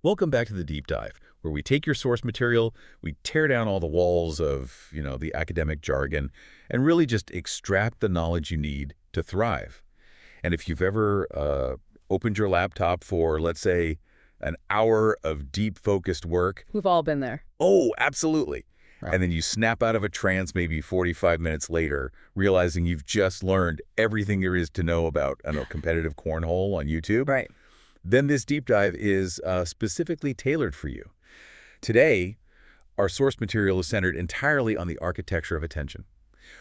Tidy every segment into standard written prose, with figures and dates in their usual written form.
Welcome back to the Deep Dive, where we take your source material, we tear down all the walls of, the academic jargon, and really just extract the knowledge you need to thrive. And if you've ever opened your laptop for, let's say, an hour of deep focused work. We've all been there. Oh, absolutely. Right. And then you snap out of a trance maybe 45 minutes later, realizing you've just learned everything there is to know about, competitive cornhole on YouTube. Right. Then this deep dive is specifically tailored for you. Today, our source material is centered entirely on the architecture of attention.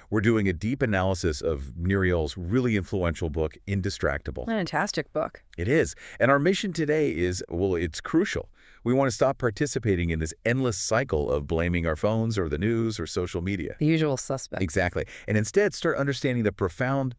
We're doing a deep analysis of Nir Eyal's really influential book, Indistractable. Fantastic book. It is. And our mission today is, well, it's crucial. We want to stop participating in this endless cycle of blaming our phones or the news or social media. The usual suspects. Exactly. And instead start understanding the profound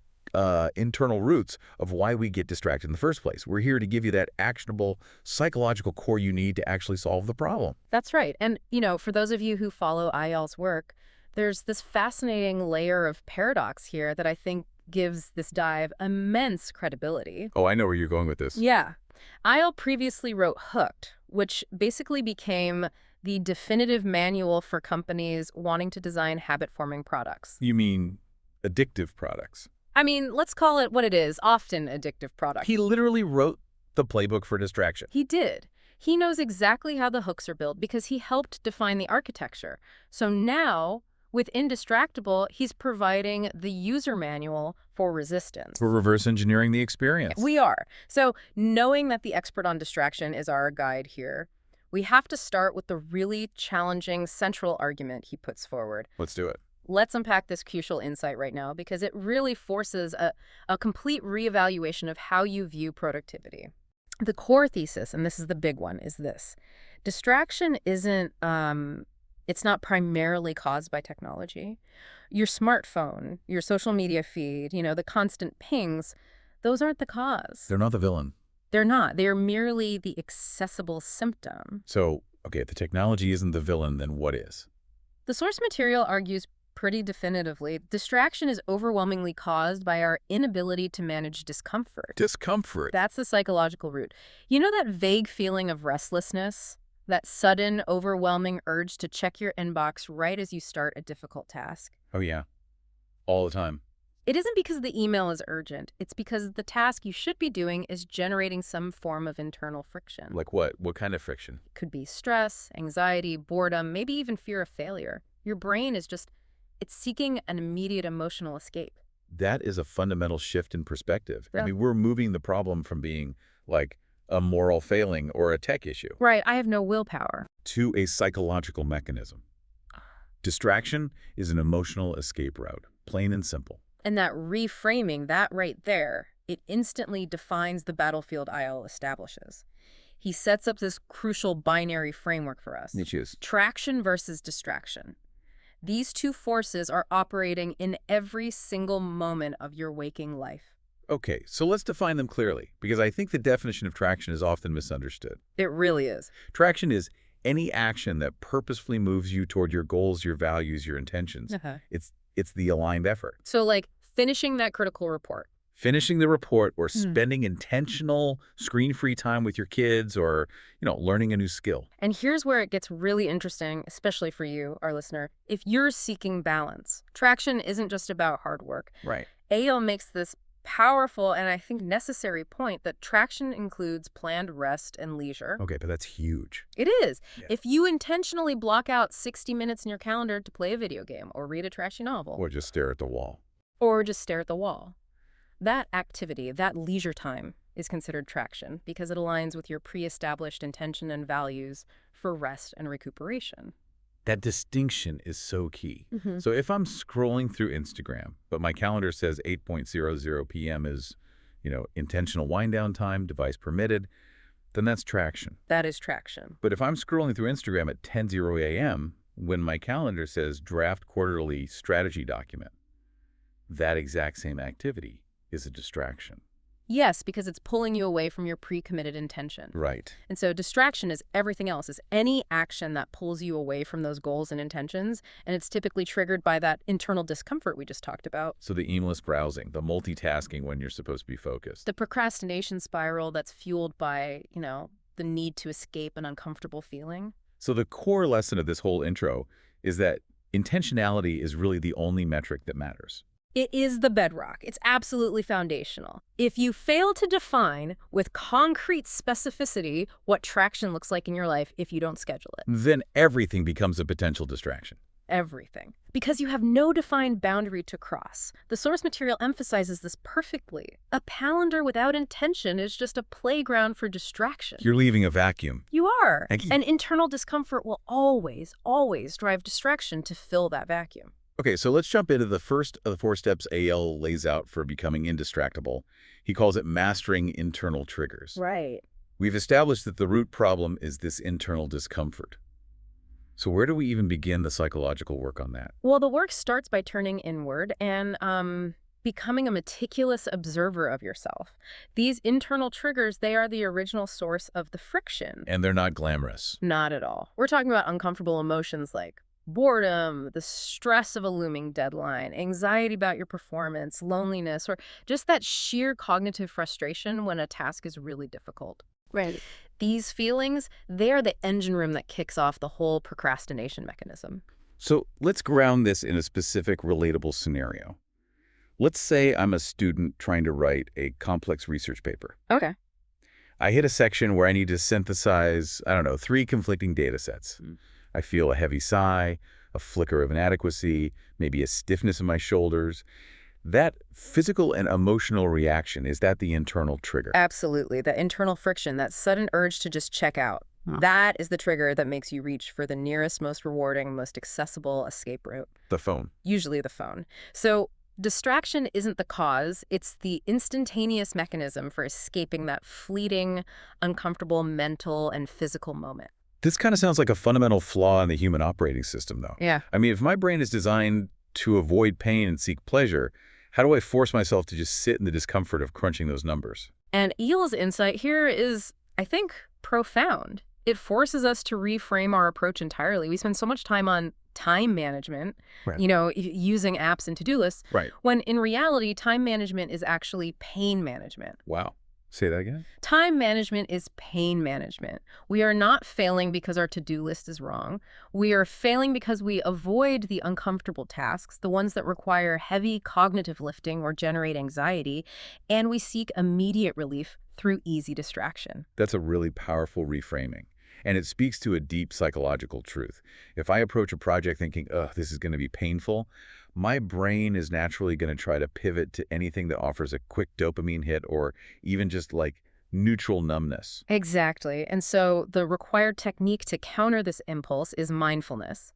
internal roots of why we get distracted in the first place. We're here to give you that actionable psychological core you need to actually solve the problem. That's right. And, for those of you who follow Eyal's work, there's this fascinating layer of paradox here that I think gives this dive immense credibility. Oh, I know where you're going with this. Yeah. Eyal previously wrote Hooked, which basically became the definitive manual for companies wanting to design habit-forming products. You mean addictive products? I mean, let's call it what it is, often addictive products. He literally wrote the playbook for distraction. He did. He knows exactly how the hooks are built because he helped define the architecture. So now, with Indistractable, he's providing the user manual for resistance. We're reverse engineering the experience. We are. So knowing that the expert on distraction is our guide here, we have to start with the really challenging central argument he puts forward. Let's do it. Let's unpack this crucial insight right now because it really forces a complete reevaluation of how you view productivity. The core thesis, and this is the big one, is this. Distraction isn't, it's not primarily caused by technology. Your smartphone, your social media feed, the constant pings, those aren't the cause. They're not the villain. They're not. They're merely the accessible symptom. So, okay, if the technology isn't the villain, then what is? The source material argues pretty definitively, distraction is overwhelmingly caused by our inability to manage discomfort. Discomfort? That's the psychological root. You know that vague feeling of restlessness? That sudden, overwhelming urge to check your inbox right as you start a difficult task? Oh, yeah. All the time. It isn't because the email is urgent. It's because the task you should be doing is generating some form of internal friction. Like what? What kind of friction? It could be stress, anxiety, boredom, maybe even fear of failure. Your brain is it's seeking an immediate emotional escape. That is a fundamental shift in perspective. Yeah. I mean, we're moving the problem from being like a moral failing or a tech issue. Right, I have no willpower. To a psychological mechanism. Distraction is an emotional escape route, plain and simple. And that reframing, that right there, it instantly defines the battlefield Eyal establishes. He sets up this crucial binary framework for us. Which is? Traction versus distraction. These two forces are operating in every single moment of your waking life. Okay, so let's define them clearly, because I think the definition of traction is often misunderstood. It really is. Traction is any action that purposefully moves you toward your goals, your values, your intentions. It's the aligned effort. So like finishing that critical report. Finishing the report or spending intentional screen-free time with your kids or, learning a new skill. And here's where it gets really interesting, especially for you, our listener. If you're seeking balance, traction isn't just about hard work. Right. Eyal makes this powerful and I think necessary point that traction includes planned rest and leisure. Okay, but that's huge. It is. Yeah. If you intentionally block out 60 minutes in your calendar to play a video game or read a trashy novel. Or just stare at the wall. Or just stare at the wall. That activity, that leisure time, is considered traction because it aligns with your pre-established intention and values for rest and recuperation. That distinction is so key. So if I'm scrolling through Instagram, but my calendar says 8:00 p.m. is, intentional wind down time, device permitted, then that's traction. That is traction. But if I'm scrolling through Instagram at 10:00 a.m., when my calendar says draft quarterly strategy document, that exact same activity is a distraction. Yes, because it's pulling you away from your pre-committed intention. Right. And so distraction is everything else, is any action that pulls you away from those goals and intentions, and it's typically triggered by that internal discomfort we just talked about. So the aimless browsing, the multitasking when you're supposed to be focused. The procrastination spiral that's fueled by, the need to escape an uncomfortable feeling. So the core lesson of this whole intro is that intentionality is really the only metric that matters. It is the bedrock. It's absolutely foundational. If you fail to define with concrete specificity what traction looks like in your life if you don't schedule it, Then everything becomes a potential distraction. everything. Because you have no defined boundary to cross. The source material emphasizes this perfectly. A calendar without intention is just a playground for distraction. You're leaving a vacuum. You are. Thank you. And internal discomfort will always, always drive distraction to fill that vacuum. Okay, so let's jump into the first of the 4 steps Eyal lays out for becoming indistractable. He calls it mastering internal triggers. Right. We've established that the root problem is this internal discomfort. So where do we even begin the psychological work on that? Well, the work starts by turning inward and becoming a meticulous observer of yourself. These internal triggers, they are the original source of the friction. And they're not glamorous. Not at all. We're talking about uncomfortable emotions like boredom, the stress of a looming deadline, anxiety about your performance, loneliness, or just that sheer cognitive frustration when a task is really difficult. Right. These feelings, they are the engine room that kicks off the whole procrastination mechanism. So let's ground this in a specific relatable scenario. Let's say I'm a student trying to write a complex research paper. Okay. I hit a section where I need to synthesize, 3 conflicting data sets. I feel a heavy sigh, a flicker of inadequacy, maybe a stiffness in my shoulders. That physical and emotional reaction, is that the internal trigger? Absolutely. The internal friction, that sudden urge to just check out. Huh. That is the trigger that makes you reach for the nearest, most rewarding, most accessible escape route, The phone. usually the phone. So distraction isn't the cause, it's the instantaneous mechanism for escaping that fleeting, uncomfortable mental and physical moment. This kind of sounds like a fundamental flaw in the human operating system, though. Yeah. I mean, if my brain is designed to avoid pain and seek pleasure, how do I force myself to just sit in the discomfort of crunching those numbers? And Eyal's insight here is, I think, profound. It forces us to reframe our approach entirely. We spend so much time on time management, Right. using apps and to-do lists, Right. when in reality, time management is actually pain management. Wow. Say that again? Time management is pain management. We are not failing because our to-do list is wrong. We are failing because we avoid the uncomfortable tasks, the ones that require heavy cognitive lifting or generate anxiety, and we seek immediate relief through easy distraction. That's a really powerful reframing. And it speaks to a deep psychological truth. If I approach a project thinking, this is going to be painful, my brain is naturally going to try to pivot to anything that offers a quick dopamine hit or even just like neutral numbness. Exactly. And so the required technique to counter this impulse is mindfulness,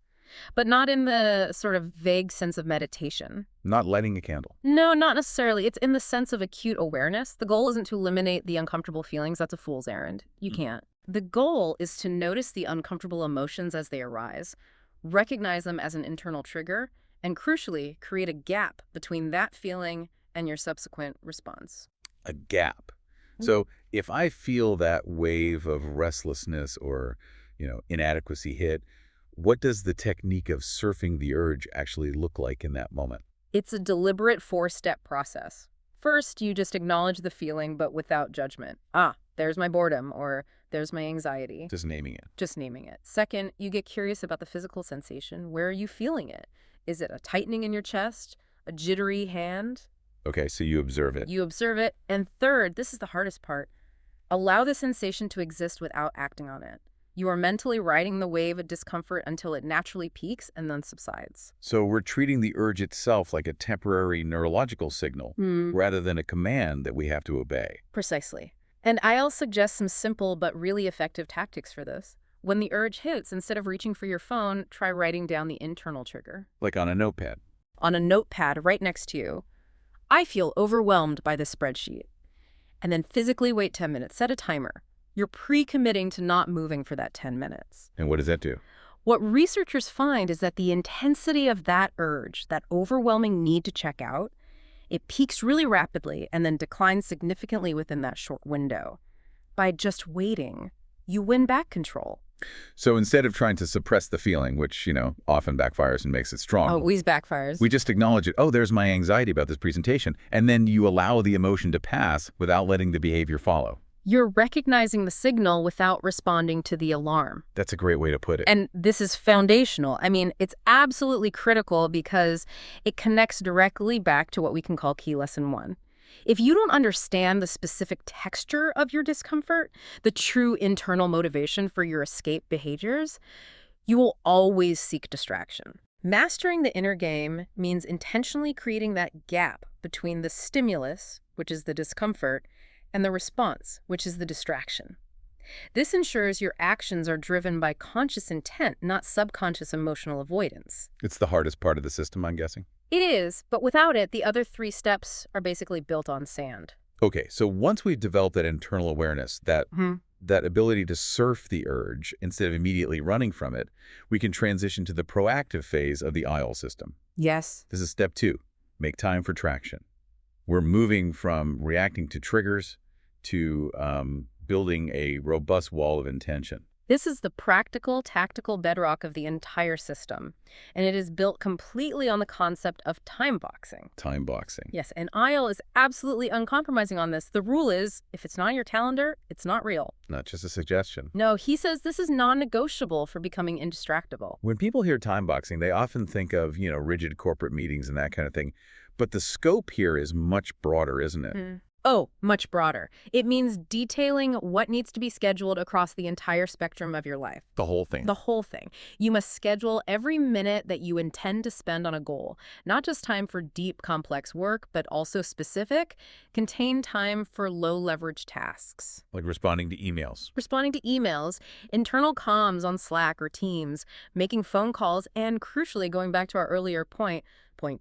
but not in the sort of vague sense of meditation. Not lighting a candle. No, not necessarily. It's in the sense of acute awareness. The goal isn't to eliminate the uncomfortable feelings. That's a fool's errand. You can't. The goal is to notice the uncomfortable emotions as they arise, recognize them as an internal trigger, and crucially, create a gap between that feeling and your subsequent response. A gap. So if I feel that wave of restlessness or, inadequacy hit, what does the technique of surfing the urge actually look like in that moment? It's a deliberate 4-step process. First, you just acknowledge the feeling, but without judgment. There's my boredom, or there's my anxiety. Just naming it. Just naming it. Second, you get curious about the physical sensation. Where are you feeling it? Is it a tightening in your chest? A jittery hand? Okay, so you observe it. You observe it. And third, this is the hardest part. Allow the sensation to exist without acting on it. You are mentally riding the wave of discomfort until it naturally peaks and then subsides. So we're treating the urge itself like a temporary neurological signal rather than a command that we have to obey. Precisely. And I'll suggest some simple but really effective tactics for this. When the urge hits, instead of reaching for your phone, try writing down the internal trigger. Like on a notepad. On a notepad right next to you. I feel overwhelmed by this spreadsheet. And then physically wait 10 minutes. Set a timer. You're pre-committing to not moving for that 10 minutes. And what does that do? What researchers find is that the intensity of that urge, that overwhelming need to check out, it peaks really rapidly and then declines significantly within that short window. By just waiting, you win back control. So instead of trying to suppress the feeling, which, often backfires and makes it strong. Always backfires. We just acknowledge it. There's my anxiety about this presentation. And then you allow the emotion to pass without letting the behavior follow. You're recognizing the signal without responding to the alarm. That's a great way to put it. And this is foundational. I mean, it's absolutely critical because it connects directly back to what we can call key lesson 1. If you don't understand the specific texture of your discomfort, the true internal motivation for your escape behaviors, you will always seek distraction. Mastering the inner game means intentionally creating that gap between the stimulus, which is the discomfort, and the response, which is the distraction. This ensures your actions are driven by conscious intent, not subconscious emotional avoidance. It's the hardest part of the system, I'm guessing. It is, but without it, the other 3 steps are basically built on sand. Okay, so once we've developed that internal awareness, that ability to surf the urge instead of immediately running from it, we can transition to the proactive phase of the Eyal system. Yes. This is step 2, make time for traction. We're moving from reacting to triggers to building a robust wall of intention. This is the practical, tactical bedrock of the entire system, and it is built completely on the concept of time boxing. Time boxing. Yes, and Eyal is absolutely uncompromising on this. The rule is, if it's not on your calendar, it's not real. Not just a suggestion. No, he says this is non-negotiable for becoming indistractable. When people hear time boxing, they often think of, rigid corporate meetings and that kind of thing. But the scope here is much broader, isn't it? Oh, much broader. It means detailing what needs to be scheduled across the entire spectrum of your life. The whole thing. The whole thing. You must schedule every minute that you intend to spend on a goal. Not just time for deep, complex work, but also specific, contain time for low-leverage tasks. Like responding to emails. Responding to emails, internal comms on Slack or Teams, making phone calls, and crucially, going back to our earlier point,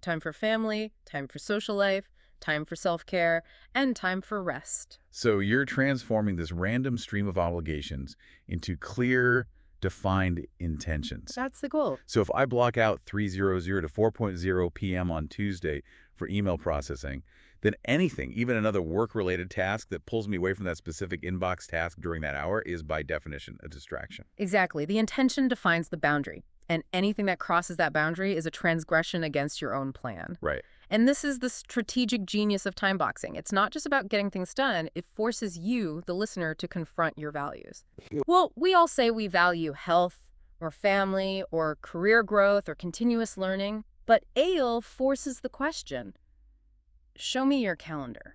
time for family, time for social life, time for self-care, and time for rest. So you're transforming this random stream of obligations into clear, defined intentions. That's the goal. So if I block out 3:00 to 4:00 p.m. on Tuesday for email processing, then anything, even another work-related task that pulls me away from that specific inbox task during that hour is by definition a distraction. Exactly. The intention defines the boundary, and anything that crosses that boundary is a transgression against your own plan. Right. And this is the strategic genius of time boxing. It's not just about getting things done. It forces you, the listener, to confront your values. Well, we all say we value health or family or career growth or continuous learning, but Eyal forces the question, show me your calendar.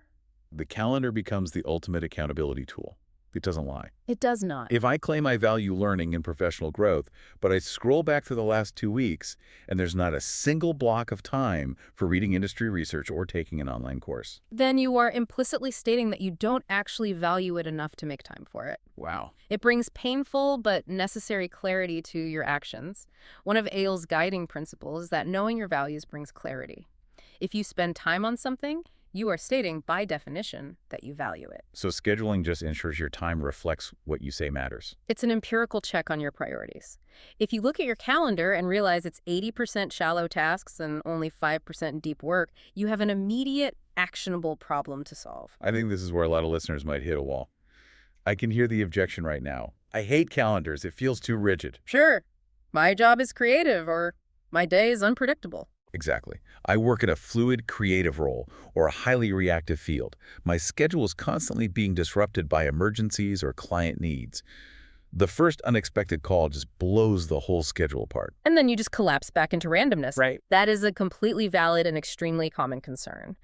The calendar becomes the ultimate accountability tool. It doesn't lie. It does not. If I claim I value learning and professional growth, but I scroll back through the last 2 weeks and there's not a single block of time for reading industry research or taking an online course. Then you are implicitly stating that you don't actually value it enough to make time for it. Wow. It brings painful but necessary clarity to your actions. One of Eyal's guiding principles is that knowing your values brings clarity. If you spend time on something, you are stating, by definition, that you value it. So scheduling just ensures your time reflects what you say matters. It's an empirical check on your priorities. If you look at your calendar and realize it's 80% shallow tasks and only 5% deep work, you have an immediate, actionable problem to solve. I think this is where a lot of listeners might hit a wall. I can hear the objection right now. I hate calendars. It feels too rigid. Sure, my job is creative or my day is unpredictable. Exactly. I work in a fluid, creative role or a highly reactive field. My schedule is constantly being disrupted by emergencies or client needs. The first unexpected call just blows the whole schedule apart. And then you just collapse back into randomness. Right. That is a completely valid and extremely common concern.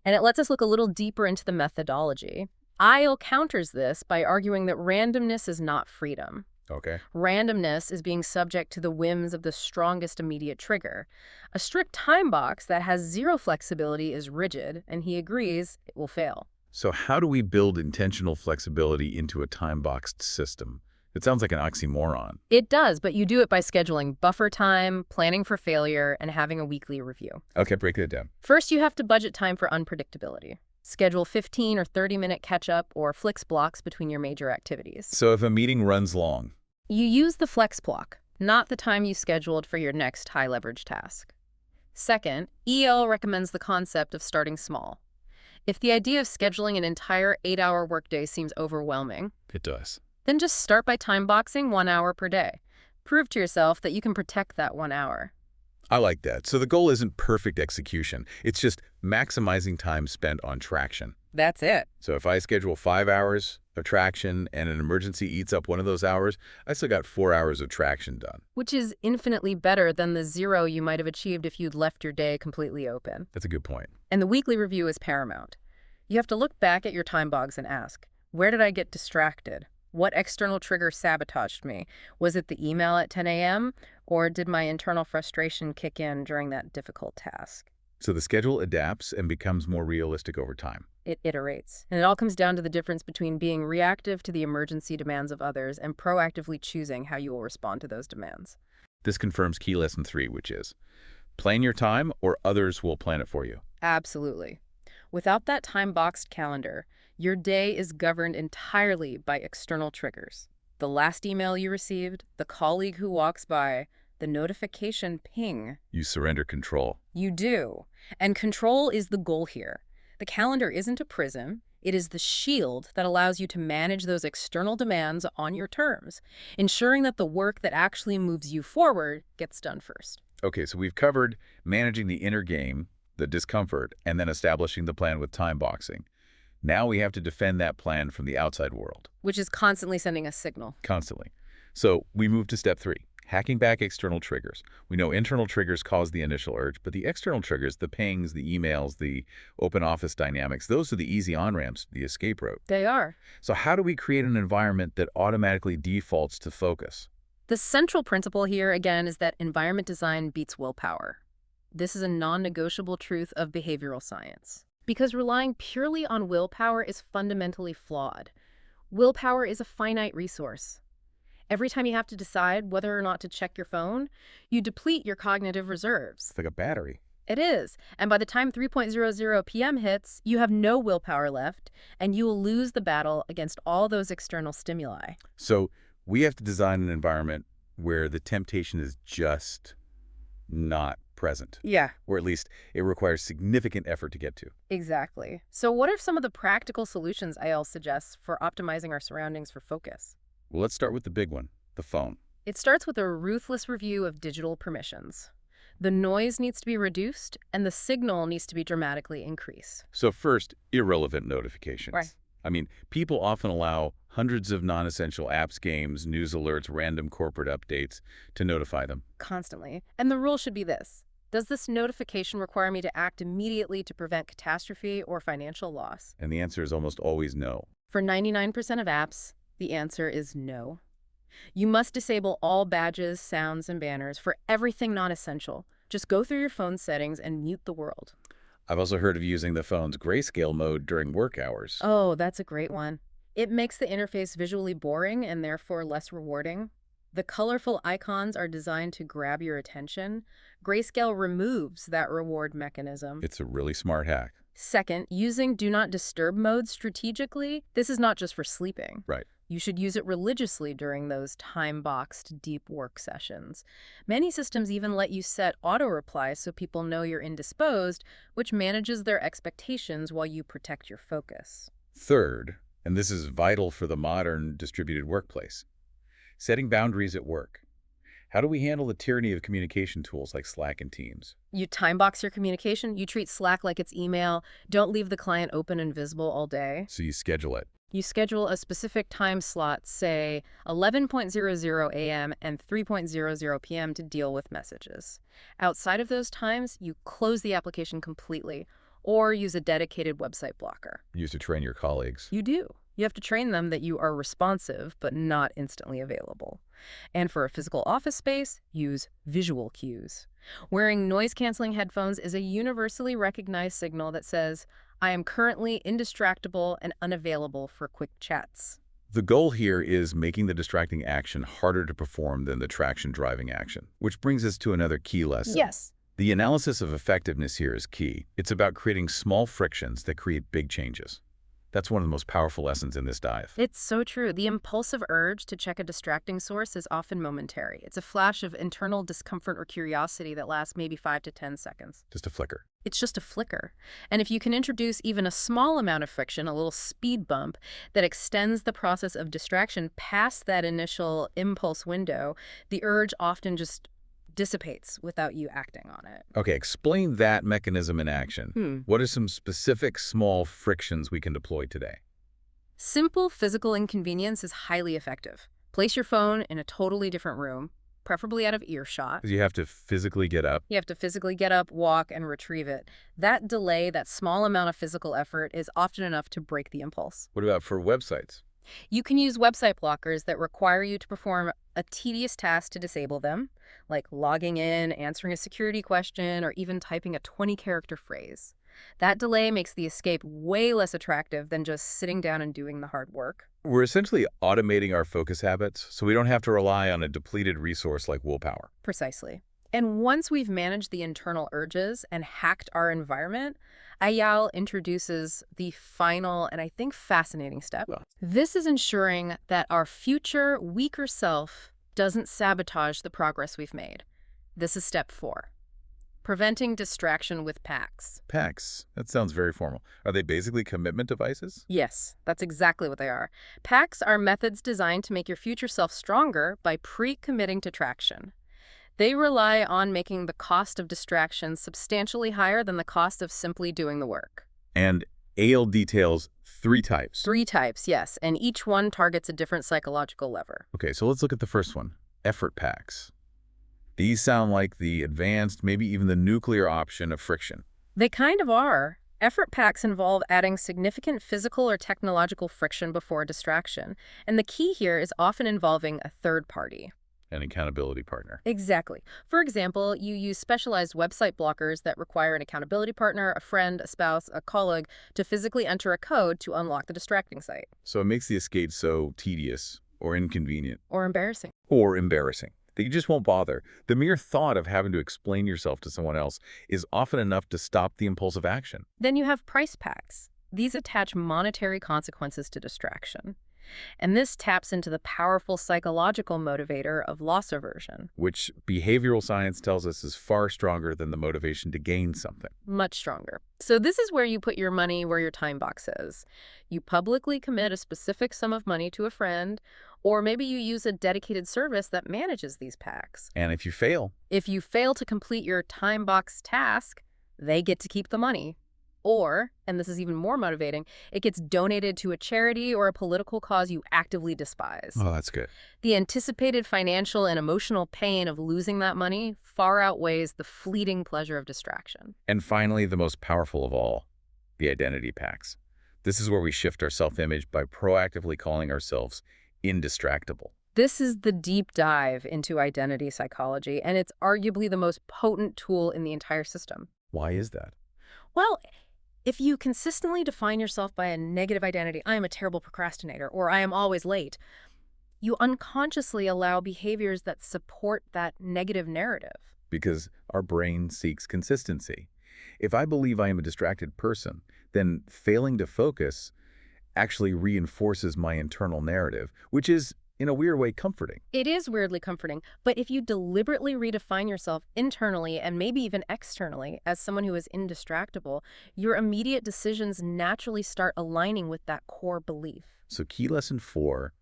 And it lets us look a little deeper into the methodology. Eyal counters this by arguing that randomness is not freedom. Okay. Randomness is being subject to the whims of the strongest immediate trigger. A strict time box that has zero flexibility is rigid, and he agrees it will fail. So how do we build intentional flexibility into a time-boxed system? It sounds like an oxymoron. It does, but you do it by scheduling buffer time, planning for failure, and having a weekly review. Okay, break that down. First, you have to budget time for unpredictability. Schedule 15 or 30-minute catch-up or flex blocks between your major activities. So if a meeting runs long, you use the flex block, not the time you scheduled for your next high-leverage task. Second, Eyal recommends the concept of starting small. If the idea of scheduling an entire 8-hour workday seems overwhelming, it does. Then just start by time boxing 1 hour per day. Prove to yourself that you can protect that 1 hour. I like that. So the goal isn't perfect execution. It's just maximizing time spent on traction. That's it. So if I schedule 5 hours of traction and an emergency eats up one of those hours, I still got 4 hours of traction done. Which is infinitely better than the 0 you might have achieved if you'd left your day completely open. That's a good point. And the weekly review is paramount. You have to look back at your time bogs and ask, where did I get distracted? What external trigger sabotaged me? Was it the email at 10 a.m., or did my internal frustration kick in during that difficult task? So the schedule adapts and becomes more realistic over time. It iterates. And it all comes down to the difference between being reactive to the emergency demands of others and proactively choosing how you will respond to those demands. This confirms key lesson 3, which is plan your time or others will plan it for you. Absolutely. Without that time-boxed calendar, your day is governed entirely by external triggers. The last email you received, the colleague who walks by, the notification ping. You surrender control. You do. And control is the goal here. The calendar isn't a prison. It is the shield that allows you to manage those external demands on your terms, ensuring that the work that actually moves you forward gets done first. Okay, so we've covered managing the inner game, the discomfort, and then establishing the plan with time boxing. Now we have to defend that plan from the outside world. Which is constantly sending a signal. Constantly. So we move to step 3. Hacking back external triggers. We know internal triggers cause the initial urge, but the external triggers, the pings, the emails, the open office dynamics, those are the easy on-ramps, the escape route. They are. So how do we create an environment that automatically defaults to focus? The central principle here, again, is that environment design beats willpower. This is a non-negotiable truth of behavioral science. Because relying purely on willpower is fundamentally flawed. Willpower is a finite resource. Every time you have to decide whether or not to check your phone, you deplete your cognitive reserves. It's like a battery. It is. And by the time 3:00 p.m. hits, you have no willpower left, and you will lose the battle against all those external stimuli. So we have to design an environment where the temptation is just not present. Yeah. Or at least it requires significant effort to get to. Exactly. So what are some of the practical solutions Eyal suggests for optimizing our surroundings for focus? Well, let's start with the big one, the phone. It starts with a ruthless review of digital permissions. The noise needs to be reduced, and the signal needs to be dramatically increased. So first, irrelevant notifications. Right. I mean, people often allow hundreds of non-essential apps, games, news alerts, random corporate updates to notify them. Constantly. And the rule should be this. Does this notification require me to act immediately to prevent catastrophe or financial loss? And the answer is almost always no. For 99% of apps, the answer is no. You must disable all badges, sounds, and banners for everything non-essential. Just go through your phone settings and mute the world. I've also heard of using the phone's grayscale mode during work hours. Oh, that's a great one. It makes the interface visually boring and therefore less rewarding. The colorful icons are designed to grab your attention. Grayscale removes that reward mechanism. It's a really smart hack. Second, using Do Not Disturb mode strategically. This is not just for sleeping. Right. You should use it religiously during those time-boxed deep work sessions. Many systems even let you set auto-reply so people know you're indisposed, which manages their expectations while you protect your focus. Third, and this is vital for the modern distributed workplace, setting boundaries at work. How do we handle the tyranny of communication tools like Slack and Teams? You time-box your communication. You treat Slack like it's email. Don't leave the client open and visible all day. So you schedule it. You schedule a specific time slot, say 11:00 a.m. and 3:00 p.m. to deal with messages. Outside of those times, you close the application completely or use a dedicated website blocker. You used to train your colleagues. You do. You have to train them that you are responsive but not instantly available. And for a physical office space, use visual cues. Wearing noise-canceling headphones is a universally recognized signal that says, I am currently indistractable and unavailable for quick chats. The goal here is making the distracting action harder to perform than the traction-driving action, which brings us to another key lesson. Yes. The analysis of effectiveness here is key. It's about creating small frictions that create big changes. That's one of the most powerful lessons in this dive. It's so true. The impulsive urge to check a distracting source is often momentary. It's a flash of internal discomfort or curiosity that lasts maybe 5 to 10 seconds. Just a flicker. It's just a flicker. And if you can introduce even a small amount of friction, a little speed bump that extends the process of distraction past that initial impulse window, the urge often just dissipates without you acting on it. Okay, explain that mechanism in action. What are some specific small frictions we can deploy today? Simple physical inconvenience is highly effective. Place your phone in a totally different room, preferably out of earshot. 'Cause you have to physically get up. You have to physically get up, walk, and retrieve it. That delay, that small amount of physical effort, is often enough to break the impulse. What about for websites? You can use website blockers that require you to perform a tedious task to disable them, like logging in, answering a security question, or even typing a 20-character phrase. That delay makes the escape way less attractive than just sitting down and doing the hard work. We're essentially automating our focus habits so we don't have to rely on a depleted resource like willpower. Precisely. And once we've managed the internal urges and hacked our environment, Eyal introduces the final and I think fascinating step. Well. This is ensuring that our future, weaker self doesn't sabotage the progress we've made. This is step 4. Preventing distraction with pacts. Pacts. That sounds very formal. Are they basically commitment devices? Yes, that's exactly what they are. Pacts are methods designed to make your future self stronger by pre-committing to traction. They rely on making the cost of distraction substantially higher than the cost of simply doing the work. And Eyal details 3 types. 3 types, yes, and each one targets a different psychological lever. Okay, so let's look at the first one, effort packs. These sound like the advanced, maybe even the nuclear option of friction. They kind of are. Effort packs involve adding significant physical or technological friction before a distraction, and the key here is often involving a third party. An accountability partner. Exactly. For example, you use specialized website blockers that require an accountability partner, a friend, a spouse, a colleague to physically enter a code to unlock the distracting site. So it makes the escape so tedious or inconvenient Or embarrassing. or embarrassing that you just won't bother. The mere thought of having to explain yourself to someone else is often enough to stop the impulsive action. Then you have price packs. These attach monetary consequences to distraction. And this taps into the powerful psychological motivator of loss aversion. Which behavioral science tells us is far stronger than the motivation to gain something. Much stronger. So this is where you put your money where your time box is. You publicly commit a specific sum of money to a friend, or maybe you use a dedicated service that manages these packs. And if you fail, If you fail to complete your time box task, they get to keep the money. Or, and this is even more motivating, it gets donated to a charity or a political cause you actively despise. oh, that's good. The anticipated financial and emotional pain of losing that money far outweighs the fleeting pleasure of distraction. And finally, the most powerful of all, the identity packs. This is where we shift our self-image by proactively calling ourselves indistractable. This is the deep dive into identity psychology, and it's arguably the most potent tool in the entire system. Why is that? Well, if you consistently define yourself by a negative identity, I am a terrible procrastinator, or I am always late, you unconsciously allow behaviors that support that negative narrative. Because our brain seeks consistency. If I believe I am a distracted person, then failing to focus actually reinforces my internal narrative, which is, in a weird way, comforting. It is weirdly comforting, but if you deliberately redefine yourself internally and maybe even externally as someone who is indistractable, your immediate decisions naturally start aligning with that core belief. So key lesson 4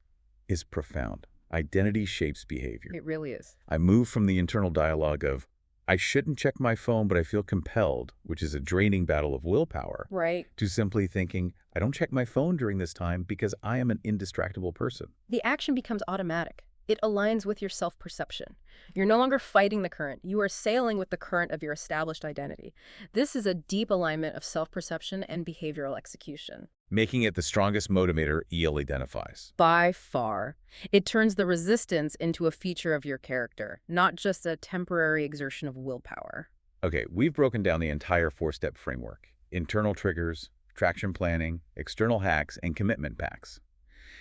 is profound. Identity shapes behavior. It really is. I move from the internal dialogue of, I shouldn't check my phone, but I feel compelled, which is a draining battle of willpower, Right. to simply thinking, I don't check my phone during this time because I am an indistractable person. The action becomes automatic. It aligns with your self-perception. You're no longer fighting the current. You are sailing with the current of your established identity. This is a deep alignment of self-perception and behavioral execution. Making it the strongest motivator Eyal identifies. By far. It turns the resistance into a feature of your character, not just a temporary exertion of willpower. Okay, we've broken down the entire 4-step framework. Internal triggers, traction planning, external hacks, and commitment packs.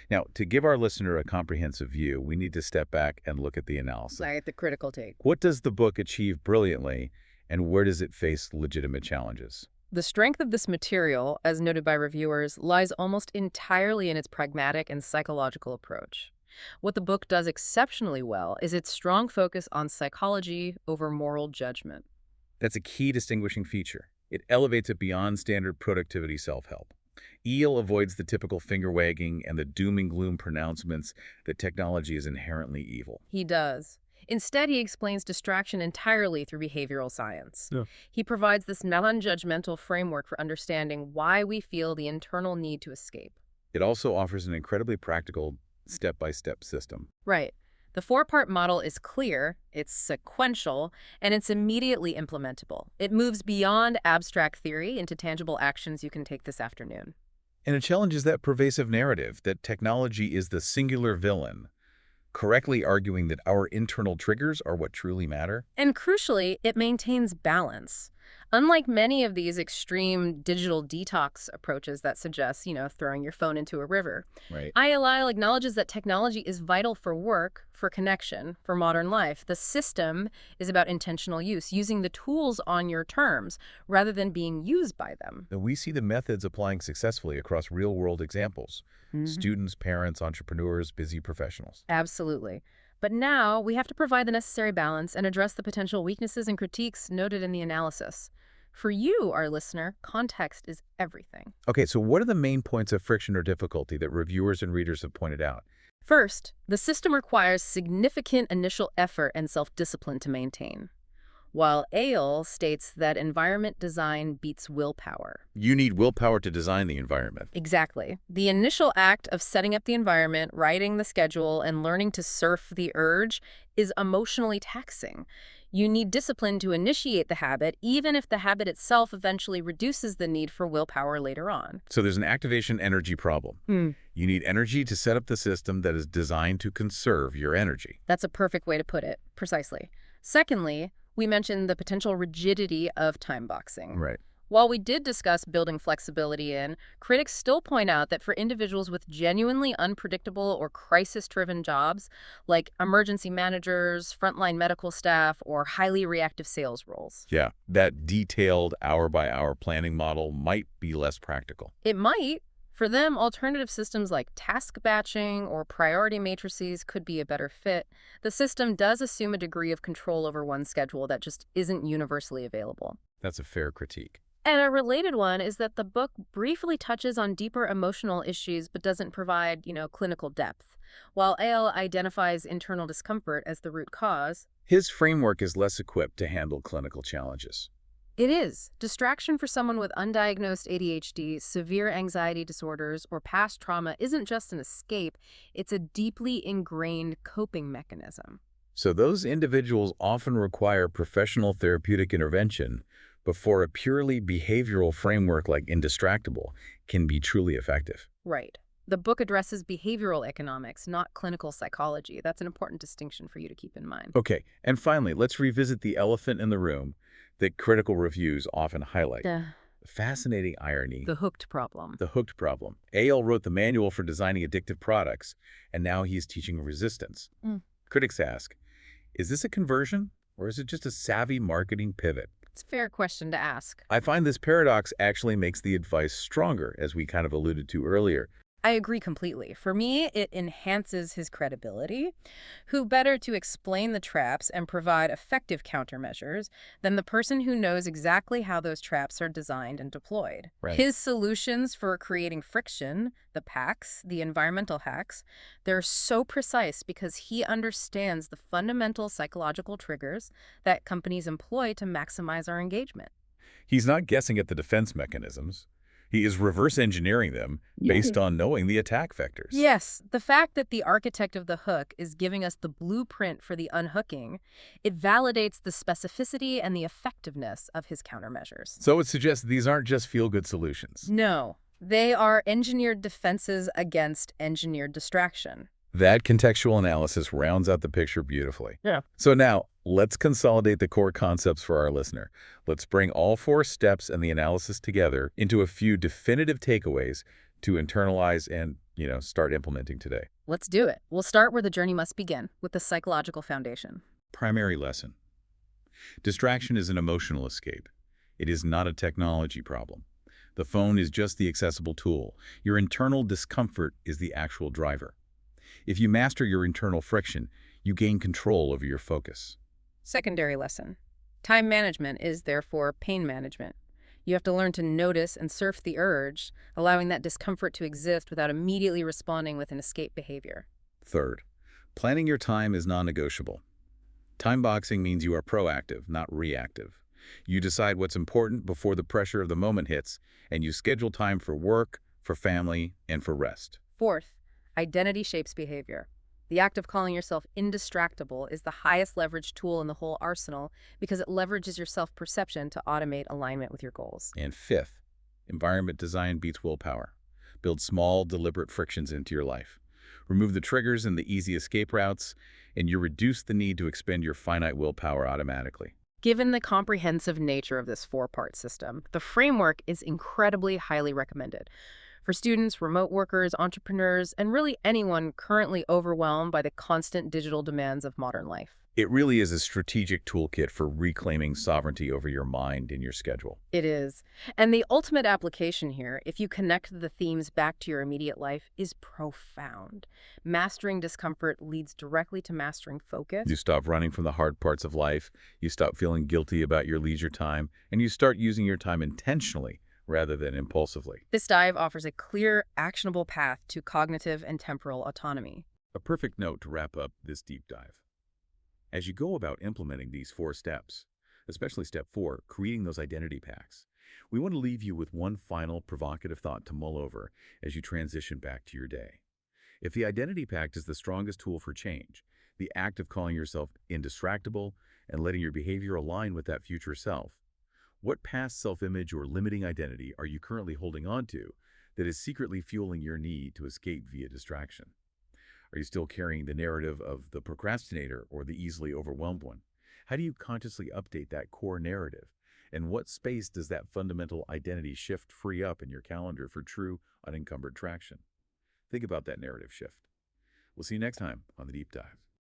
Now, to give our listener a comprehensive view, we need to step back and look at the analysis. Like the critical take. What does the book achieve brilliantly, and where does it face legitimate challenges? The strength of this material, as noted by reviewers, lies almost entirely in its pragmatic and psychological approach. What the book does exceptionally well is its strong focus on psychology over moral judgment. That's a key distinguishing feature. It elevates it beyond standard productivity self-help. Eyal avoids the typical finger-wagging and the doom and gloom pronouncements that technology is inherently evil. He does. Instead, he explains distraction entirely through behavioral science. Yeah. He provides this non-judgmental framework for understanding why we feel the internal need to escape. It also offers an incredibly practical step-by-step system. Right. The four-part model is clear, it's sequential, and it's immediately implementable. It moves beyond abstract theory into tangible actions you can take this afternoon. And it challenges that pervasive narrative that technology is the singular villain, correctly arguing that our internal triggers are what truly matter. And crucially, it maintains balance. Unlike many of these extreme digital detox approaches that suggest, throwing your phone into a river, Right. ILI acknowledges that technology is vital for work, for connection, for modern life. The system is about intentional use, using the tools on your terms rather than being used by them. And we see the methods applying successfully across real-world examples. Students, parents, entrepreneurs, busy professionals. Absolutely. But now we have to provide the necessary balance and address the potential weaknesses and critiques noted in the analysis. For you, our listener, context is everything. Okay, so what are the main points of friction or difficulty that reviewers and readers have pointed out? First, the system requires significant initial effort and self-discipline to maintain, while Eyal states that environment design beats willpower. You need willpower to design the environment. Exactly. The initial act of setting up the environment, writing the schedule, and learning to surf the urge is emotionally taxing. You need discipline to initiate the habit, even if the habit itself eventually reduces the need for willpower later on. So there's an activation energy problem. You need energy to set up the system that is designed to conserve your energy. That's a perfect way to put it. Precisely. Secondly, we mentioned the potential rigidity of time boxing. Right. While we did discuss building flexibility in, critics still point out that for individuals with genuinely unpredictable or crisis-driven jobs, like emergency managers, frontline medical staff, or highly reactive sales roles. Yeah, that detailed hour-by-hour planning model might be less practical. It might. For them, alternative systems like task batching or priority matrices could be a better fit. The system does assume a degree of control over one's schedule that just isn't universally available. That's a fair critique. And a related one is that the book briefly touches on deeper emotional issues but doesn't provide, clinical depth. While Eyal identifies internal discomfort as the root cause, His framework is less equipped to handle clinical challenges. it is. Distraction for someone with undiagnosed ADHD, severe anxiety disorders, or past trauma isn't just an escape, it's a deeply ingrained coping mechanism. So those individuals often require professional therapeutic intervention before a purely behavioral framework like Indistractable can be truly effective. Right. The book addresses behavioral economics, not clinical psychology. That's an important distinction for you to keep in mind. Okay, and finally, let's revisit the elephant in the room that critical reviews often highlight. The Fascinating irony. hooked problem. The hooked problem. Eyal wrote the manual for designing addictive products, and now he's teaching resistance. Critics ask, is this a conversion, or is it just a savvy marketing pivot? It's a fair question to ask. I find this paradox actually makes the advice stronger, as we kind of alluded to earlier. I agree completely. For me, it enhances his credibility. Who better to explain the traps and provide effective countermeasures than the person who knows exactly how those traps are designed and deployed? Right. His solutions for creating friction, the packs, the environmental hacks, they're so precise because he understands the fundamental psychological triggers that companies employ to maximize our engagement. He's not guessing at the defense mechanisms. He is reverse engineering them based on knowing the attack vectors. Yes, the fact that the architect of the hook is giving us the blueprint for the unhooking, it validates the specificity and the effectiveness of his countermeasures. So it suggests these aren't just feel-good solutions. No, they are engineered defenses against engineered distraction. That contextual analysis rounds out the picture beautifully. Yeah. So now, let's consolidate the core concepts for our listener. Let's bring all 4 steps and the analysis together into a few definitive takeaways to internalize and, start implementing today. Let's do it. We'll start where the journey must begin, with the psychological foundation. Primary lesson. Distraction is an emotional escape. It is not a technology problem. The phone is just the accessible tool. Your internal discomfort is the actual driver. If you master your internal friction, you gain control over your focus. Secondary lesson. Time management is therefore pain management. You have to learn to notice and surf the urge, allowing that discomfort to exist without immediately responding with an escape behavior. Third, planning your time is non-negotiable. Time boxing means you are proactive, not reactive. You decide what's important before the pressure of the moment hits, and you schedule time for work, for family, and for rest. Fourth, identity shapes behavior. The act of calling yourself indistractable is the highest leverage tool in the whole arsenal because it leverages your self-perception to automate alignment with your goals. And fifth, environment design beats willpower. Build small, deliberate frictions into your life. Remove the triggers and the easy escape routes, and you reduce the need to expend your finite willpower automatically. Given the comprehensive nature of this four-part system, the framework is incredibly highly recommended for students, remote workers, entrepreneurs, and really anyone currently overwhelmed by the constant digital demands of modern life. It really is a strategic toolkit for reclaiming sovereignty over your mind and your schedule. It is. And the ultimate application here, if you connect the themes back to your immediate life, is profound. Mastering discomfort leads directly to mastering focus. You stop running from the hard parts of life, you stop feeling guilty about your leisure time, and you start using your time intentionally rather than impulsively. This dive offers a clear, actionable path to cognitive and temporal autonomy. A perfect note to wrap up this deep dive. As you go about implementing these 4 steps, especially step 4, creating those identity packs, we want to leave you with one final provocative thought to mull over as you transition back to your day. If the identity pact is the strongest tool for change, the act of calling yourself indistractable and letting your behavior align with that future self, what past self-image or limiting identity are you currently holding on to that is secretly fueling your need to escape via distraction? Are you still carrying the narrative of the procrastinator or the easily overwhelmed one? How do you consciously update that core narrative? And what space does that fundamental identity shift free up in your calendar for true, unencumbered traction? Think about that narrative shift. We'll see you next time on The Deep Dive.